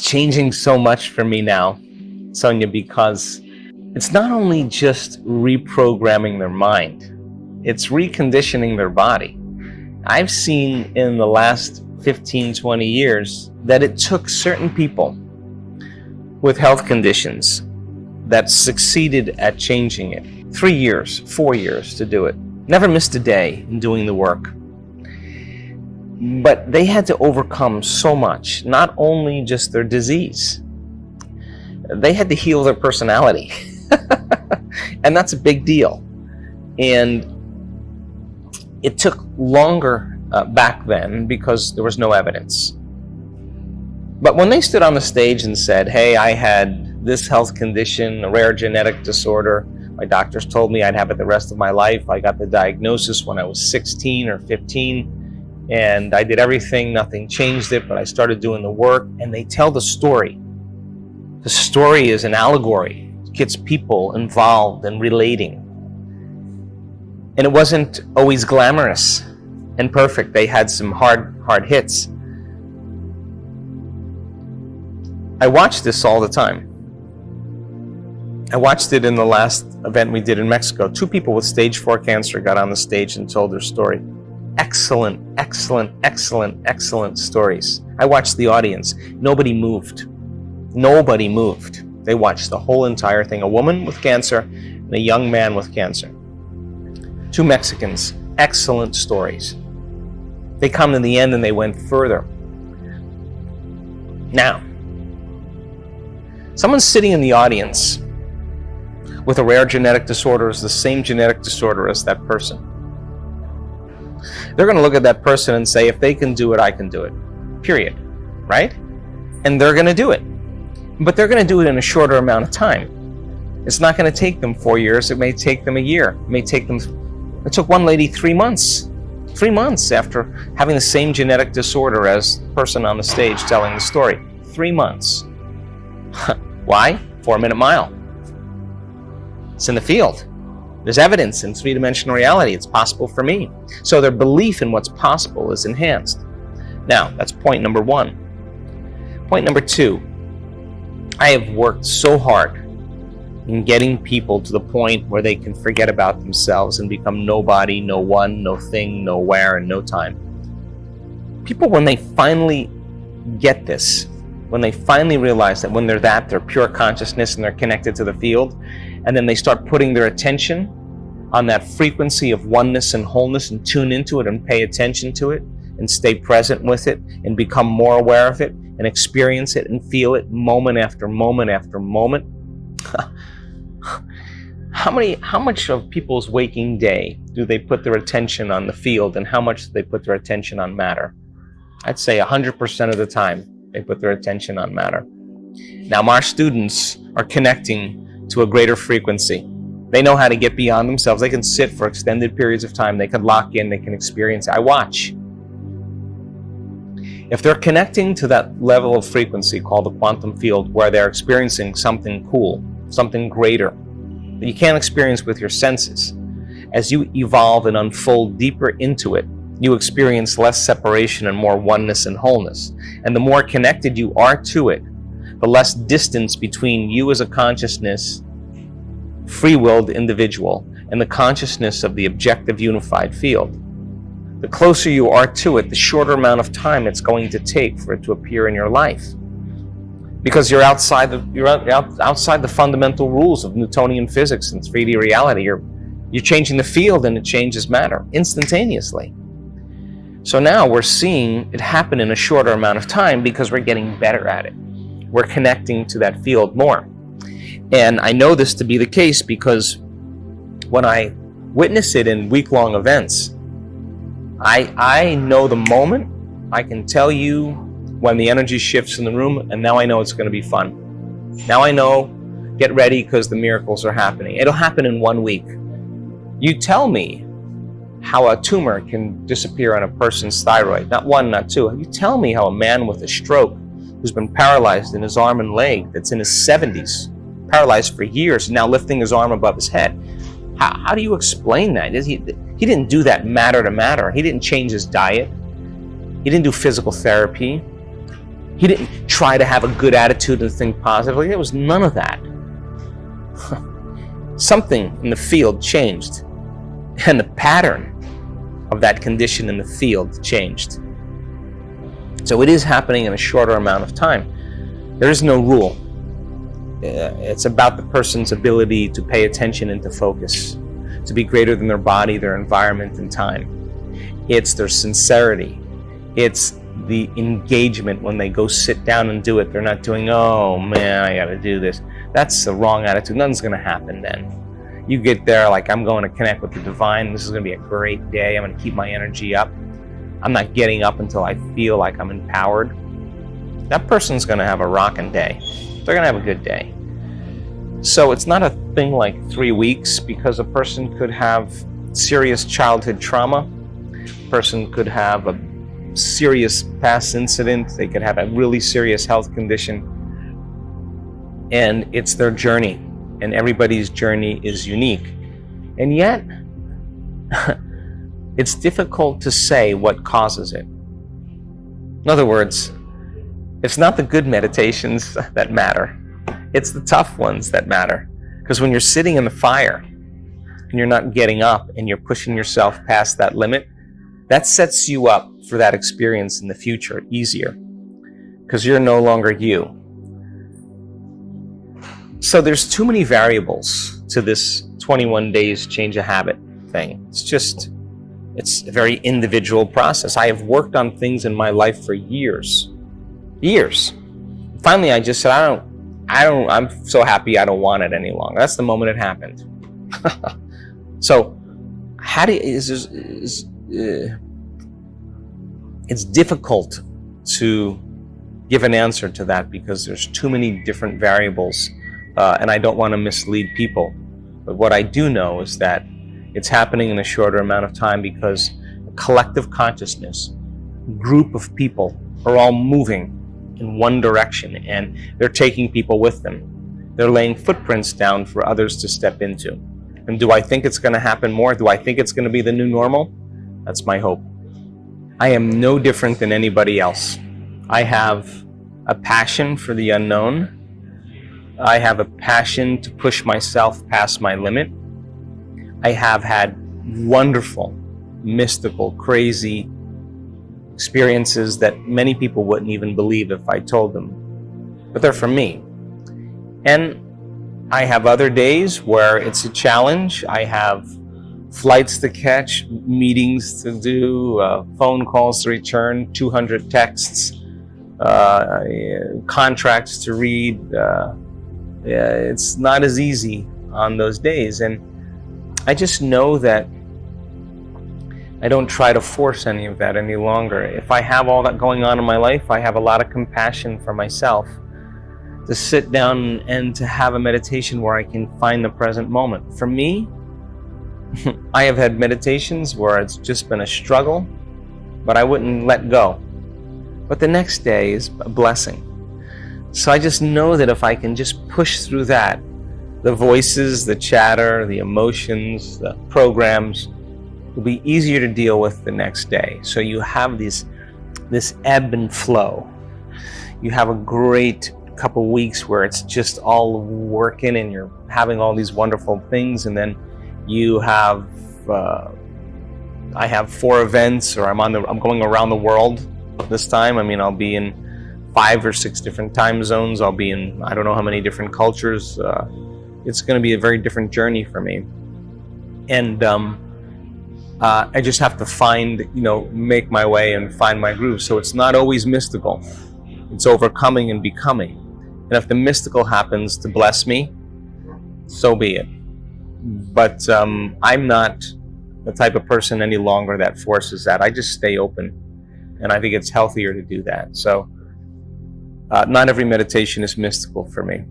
changing so much for me now, Sonia, because it's not only just reprogramming their mind, it's reconditioning their body. I've seen in the last 15, 20 years that it took certain people with health conditions that succeeded at changing it 3 years, 4 years to do it. Never missed a day in doing the work. But they had to overcome so much, not only just their disease. They had to heal their personality. And that's a big deal. And it took longer back then because there was no evidence. But when they stood on the stage and said, hey, I had this health condition, a rare genetic disorder, my doctors told me I'd have it the rest of my life. I got the diagnosis when I was 16 or 15, and I did everything, nothing changed it, but I started doing the work, and they tell the story. The story is an allegory. It gets people involved and relating. And it wasn't always glamorous and perfect. They had some hard hits. I watch this all the time. I watched it in the last event we did in Mexico. 2 people with stage 4 cancer got on the stage and told their story. Excellent, excellent, excellent, excellent stories. I watched the audience. Nobody moved. Nobody moved. They watched the whole entire thing. A woman with cancer and a young man with cancer. 2 Mexicans. Excellent stories. They come to the end and they went further. Now, someone's sitting in the audience with a rare genetic disorder is the same genetic disorder as that person. They're going to look at that person and say, if they can do it, I can do it. Period. Right? And they're going to do it. But they're going to do it in a shorter amount of time. It's not going to take them 4 years. It may take them a year. It may take them... It took one lady 3 months. 3 months after having the same genetic disorder as the person on the stage telling the story. 3 months. Why? 4-minute mile. It's in the field. There's evidence in 3-dimensional reality. It's possible for me. So their belief in what's possible is enhanced. Now, that's point number 1. Point number 2. I have worked so hard in getting people to the point where they can forget about themselves and become nobody, no one, no thing, no where, and no time. People, when they finally get this, when they finally realize that when they're pure consciousness and they're connected to the field, and then they start putting their attention on that frequency of oneness and wholeness and tune into it and pay attention to it and stay present with it and become more aware of it and experience it and feel it moment after moment after moment. How much of people's waking day do they put their attention on the field, and how much do they put their attention on matter? I'd say 100% of the time they put their attention on matter. Now, our students are connecting to a greater frequency. They know how to get beyond themselves. They can sit for extended periods of time. They can lock in. They can experience it. I watch. If they're connecting to that level of frequency called the quantum field, where they're experiencing something cool, something greater, that you can't experience with your senses, as you evolve and unfold deeper into it, you experience less separation and more oneness and wholeness. And the more connected you are to it, the less distance between you as a consciousness, free-willed individual, and the consciousness of the objective unified field. The closer you are to it, the shorter amount of time it's going to take for it to appear in your life. Because you're outside the fundamental rules of Newtonian physics and 3D reality. You're changing the field and it changes matter instantaneously. So now we're seeing it happen in a shorter amount of time because we're getting better at it. We're connecting to that field more. And I know this to be the case because when I witness it in week-long events, I know the moment. I can tell you when the energy shifts in the room, and now I know it's going to be fun. Now I know, get ready because the miracles are happening. It'll happen in 1 week. You tell me how a tumor can disappear on a person's thyroid. Not 1, not 2. You tell me how a man with a stroke who's been paralyzed in his arm and leg, that's in his 70s, paralyzed for years, now lifting his arm above his head. How do you explain that? He didn't do that matter to matter. He didn't change his diet. He didn't do physical therapy. He didn't try to have a good attitude and think positively. There was none of that. Something in the field changed, and the pattern of that condition in the field changed. So it is happening in a shorter amount of time. There is no rule. It's about the person's ability to pay attention and to focus, to be greater than their body, their environment, and time. It's their sincerity. It's the engagement when they go sit down and do it. They're not doing, oh man, I gotta do this. That's the wrong attitude. Nothing's gonna happen then. You get there like, I'm going to connect with the divine. This is gonna be a great day. I'm gonna keep my energy up. I'm not getting up until I feel like I'm empowered. That person's gonna have a rocking day. They're gonna have a good day. So it's not a thing like 3 weeks, because a person could have serious childhood trauma. A person could have a serious past incident. They could have a really serious health condition. And it's their journey. And everybody's journey is unique. And yet, it's difficult to say what causes it. In other words, it's not the good meditations that matter. It's the tough ones that matter. Because when you're sitting in the fire and you're not getting up and you're pushing yourself past that limit, that sets you up for that experience in the future easier. Because you're no longer you. So there's too many variables to this 21 days change a habit thing. It's a very individual process. I have worked on things in my life for years. Finally, I just said, I'm so happy I don't want it any longer. That's the moment it happened. So, it's difficult to give an answer to that because there's too many different variables, and I don't want to mislead people. But what I do know is that it's happening in a shorter amount of time because a collective consciousness, group of people are all moving in one direction, and they're taking people with them. They're laying footprints down for others to step into. And do I think it's going to happen more? Do I think it's going to be the new normal? That's my hope. I am no different than anybody else. I have a passion for the unknown. I have a passion to push myself past my limit. I have had wonderful, mystical, crazy experiences that many people wouldn't even believe if I told them. But they're from me. And I have other days where it's a challenge. I have flights to catch, meetings to do, phone calls to return, 200 texts, contracts to read. It's not as easy on those days. And I just know that I don't try to force any of that any longer. If I have all that going on in my life, I have a lot of compassion for myself to sit down and to have a meditation where I can find the present moment. For me, I have had meditations where it's just been a struggle, but I wouldn't let go. But the next day is a blessing. So I just know that if I can just push through that, the voices, the chatter, the emotions, the programs, will be easier to deal with the next day. So you have this ebb and flow. You have a great couple weeks where it's just all working and you're having all these wonderful things, and then you have I have 4 events, or I'm going around the world this time. I mean, I'll be in 5 or 6 different time zones. I'll be in I don't know how many different cultures. It's going to be a very different journey for me, and I just have to make my way and find my groove. So it's not always mystical. It's overcoming and becoming. And if the mystical happens to bless me, so be it. But I'm not the type of person any longer that forces that. I just stay open. And I think it's healthier to do that. So not every meditation is mystical for me.